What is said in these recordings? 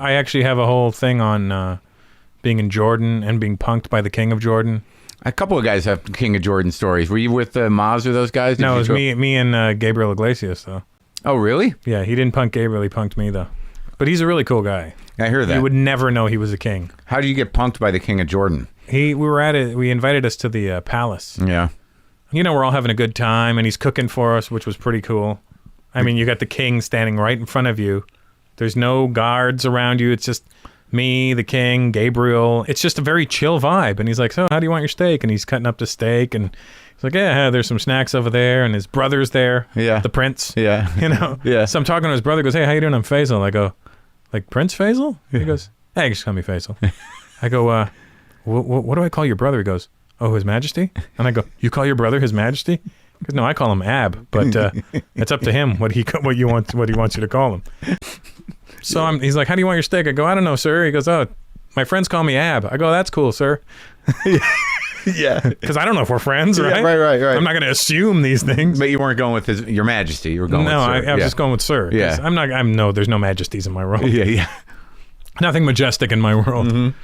I actually have a whole thing on being in Jordan and being punked by the king of Jordan. A couple of guys have King of Jordan stories. Were you with Maz or those guys? No, it was me and Gabriel Iglesias, though. Oh, really? Yeah, he didn't punk Gabriel, he punked me, though. But he's a really cool guy. I hear that. You would never know he was a king. How do you get punked by the King of Jordan? We invited us to the palace. Yeah. You know, we're all having a good time, and he's cooking for us, which was pretty cool. I mean, you got the king standing right in front of you. There's no guards around you. It's just me, the king, Gabriel. It's just a very chill vibe. And he's like, so how do you want your steak? And he's cutting up the steak, and he's like, yeah, there's some snacks over there, and his brother's there. Yeah. The prince. Yeah. You know? Yeah. So I'm talking to his brother, goes, hey, how you doing? I'm Faisal. I go, like Prince Faisal? He goes, hey, just call me Faisal. I go, what do I call your brother? He goes, oh, His Majesty? And I go, you call your brother His Majesty? He goes, no, I call him Ab, but it's up to him what he wants you to call him. So he's like, how do you want your steak? I go, I don't know, sir. He goes, oh, my friends call me Ab. I go, that's cool, sir. Yeah. Because I don't know if we're friends, right? Yeah, right. I'm not going to assume these things. But you weren't going with Your Majesty. You were going with sir. I was just going with sir. Yeah. There's no majesties in my world. Yeah. Nothing majestic in my world. Mm-hmm.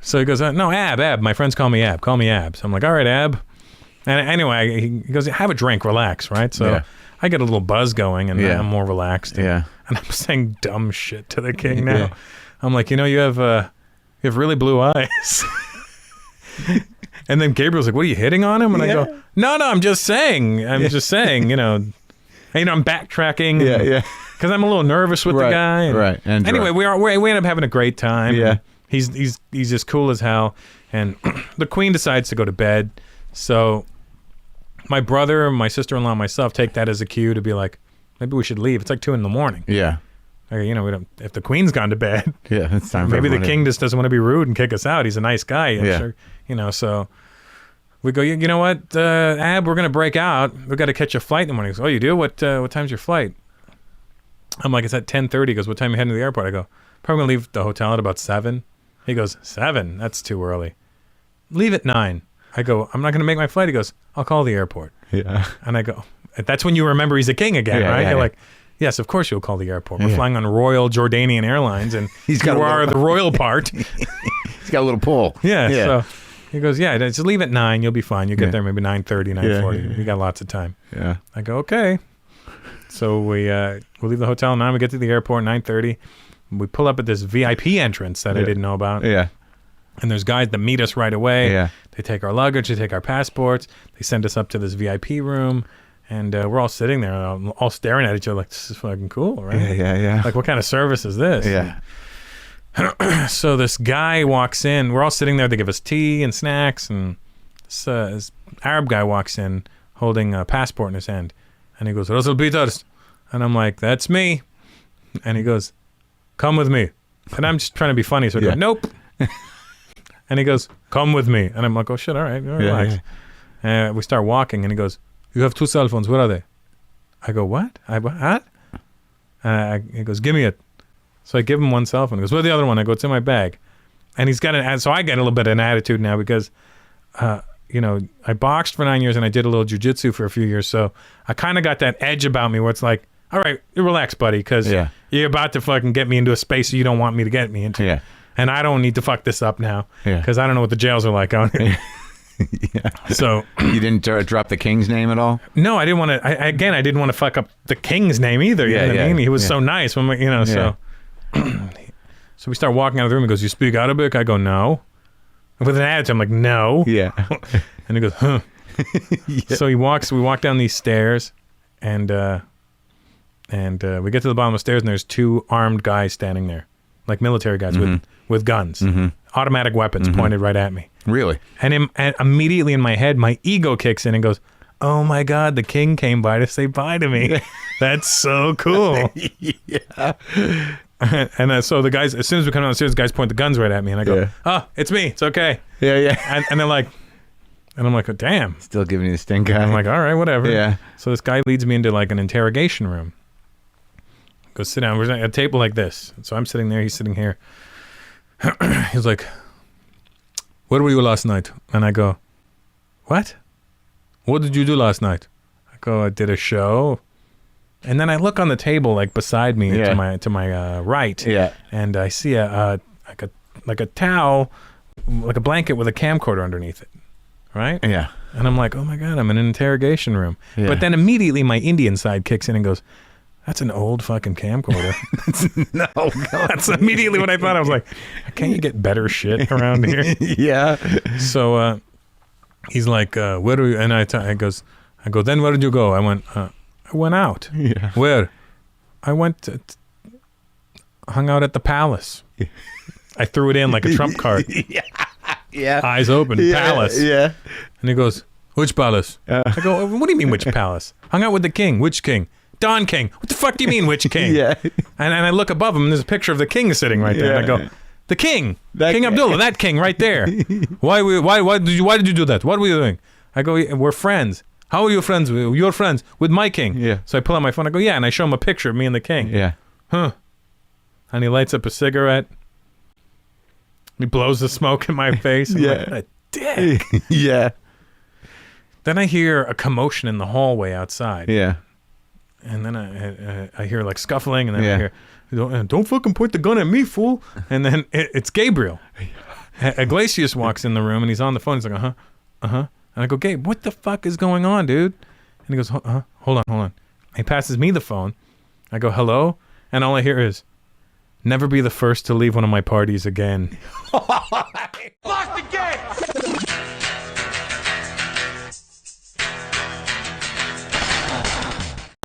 So he goes, no, Ab. My friends call me Ab. Call me Ab. So I'm like, all right, Ab. And anyway, he goes, have a drink, relax, right? So I get a little buzz going, and I'm more relaxed. Yeah. And I'm saying dumb shit to the king now. Yeah. I'm like, you have really blue eyes. And then Gabriel's like, what are you hitting on him? And I go, no, I'm just saying. I'm backtracking. Yeah. Because I'm a little nervous with the guy. Right. And anyway, we end up having a great time. Yeah. He's just cool as hell. And the queen decides to go to bed. So my brother, my sister-in-law, and myself take that as a cue to be like, maybe we should leave. It's like 2 a.m. Yeah. We don't. If the queen's gone to bed, it's time. Maybe the king just doesn't want to be rude and kick us out. He's a nice guy. I'm sure, so we go. You know what, Ab? We're gonna break out. We got to catch a flight in the morning. He goes, oh, you do? What time's your flight? I'm like, it's at 10:30. He goes, what time are you heading to the airport? I go, probably gonna leave the hotel at about 7. He goes, 7? That's too early. Leave at 9. I go, I'm not gonna make my flight. He goes, I'll call the airport. Yeah. And I go, that's when you remember he's a king again, right? You're like, yes, of course you'll call the airport. We're flying on Royal Jordanian Airlines, and the royal part. He's got a little pull. Yeah. So he goes, just leave at 9. You'll be fine. You'll get there maybe 9:30, 9:40. Yeah. We got lots of time. Yeah. I go, okay. So we leave the hotel 9. We get to the airport 9:30. We pull up at this VIP entrance that I didn't know about. Yeah. And there's guys that meet us right away. Yeah. They take our luggage. They take our passports. They send us up to this VIP room. And we're all sitting there, all staring at each other like, this is fucking cool, right? Yeah. Like, what kind of service is this? Yeah. So this guy walks in. We're all sitting there. They give us tea and snacks. And this Arab guy walks in holding a passport in his hand. And he goes, Russell Peters. And I'm like, that's me. And he goes, come with me. And I'm just trying to be funny. So I go, nope. And he goes, come with me. And I'm like, oh, shit, all right, relax. Yeah. We start walking. And he goes, you have 2 cell phones. Where are they? I go, what? What? He goes, give me it. So I give him 1 cell phone. He goes, where's the other one? I go, it's in my bag. And he's got so I get a little bit of an attitude now because, I boxed for 9 years and I did a little jujitsu for a few years. So I kind of got that edge about me where it's like, all right, relax, buddy, because you're about to fucking get me into a space you don't want me to get me into. Yeah. And I don't need to fuck this up now because I don't know what the jails are like out here. So you didn't drop the king's name at all? No, I didn't want to. I didn't want to fuck up the king's name either. You know what I mean? He was so nice when So, so we start walking out of the room. He goes, "You speak Arabic?" I go, "No." And with an attitude, I'm like, "No." Yeah. And he goes, "Huh." So we walk down these stairs, and we get to the bottom of the stairs, and there's 2 armed guys standing there, like military guys with guns, automatic weapons pointed right at me. Really? And immediately in my head, my ego kicks in and goes, oh my God, the king came by to say bye to me. That's so cool. Yeah. And so the guys, as soon as we come downstairs, the guys point the guns right at me. And I go, oh, it's me. It's okay. Yeah. And they're like, and I'm like, oh, damn. Still giving you the stink eye. I'm like, all right, whatever. Yeah. So this guy leads me into like an interrogation room. Go sit down. We're at a table like this. So I'm sitting there. He's sitting here. He's like, where were you last night? And I go, what? What did you do last night? I go, I did a show. And then I look on the table like beside me to my right. Yeah. And I see a towel, like a blanket with a camcorder underneath it. Right? Yeah. And I'm like, oh my God, I'm in an interrogation room. Yeah. But then immediately my Indian side kicks in and goes, that's an old fucking camcorder. No. That's immediately what I thought. I was like, can't you get better shit around here? Yeah. So he's like, where do you, and I go, then where did you go? I went out. Yeah. Where? I went hung out at the palace. I threw it in like a trump card. Yeah. Eyes open, palace. Yeah. And he goes, which palace? I go, what do you mean which palace? Hung out with the king. Which king? Don King. What the fuck do you mean which king? Yeah. And I look above him and there's a picture of the king sitting right there. And I go, the king. King Abdullah, that king right there. Why did you do that? What were you doing? I go, we're friends. How are you friends? You're friends with my king. Yeah. So I pull out my phone. I go, yeah. And I show him a picture of me and the king. Yeah. Huh. And he lights up a cigarette. He blows the smoke in my face. I'm like, what a dick. Yeah. Then I hear a commotion in the hallway outside. Yeah. And then I hear like scuffling, and then I hear, don't fucking point the gun at me, fool. And then it's Gabriel. Iglesias walks in the room, and he's on the phone. He's like, And I go, Gabe, what the fuck is going on, dude? And he goes, hold on. He passes me the phone. I go, hello? And all I hear is, never be the first to leave one of my parties again. Lock the gate!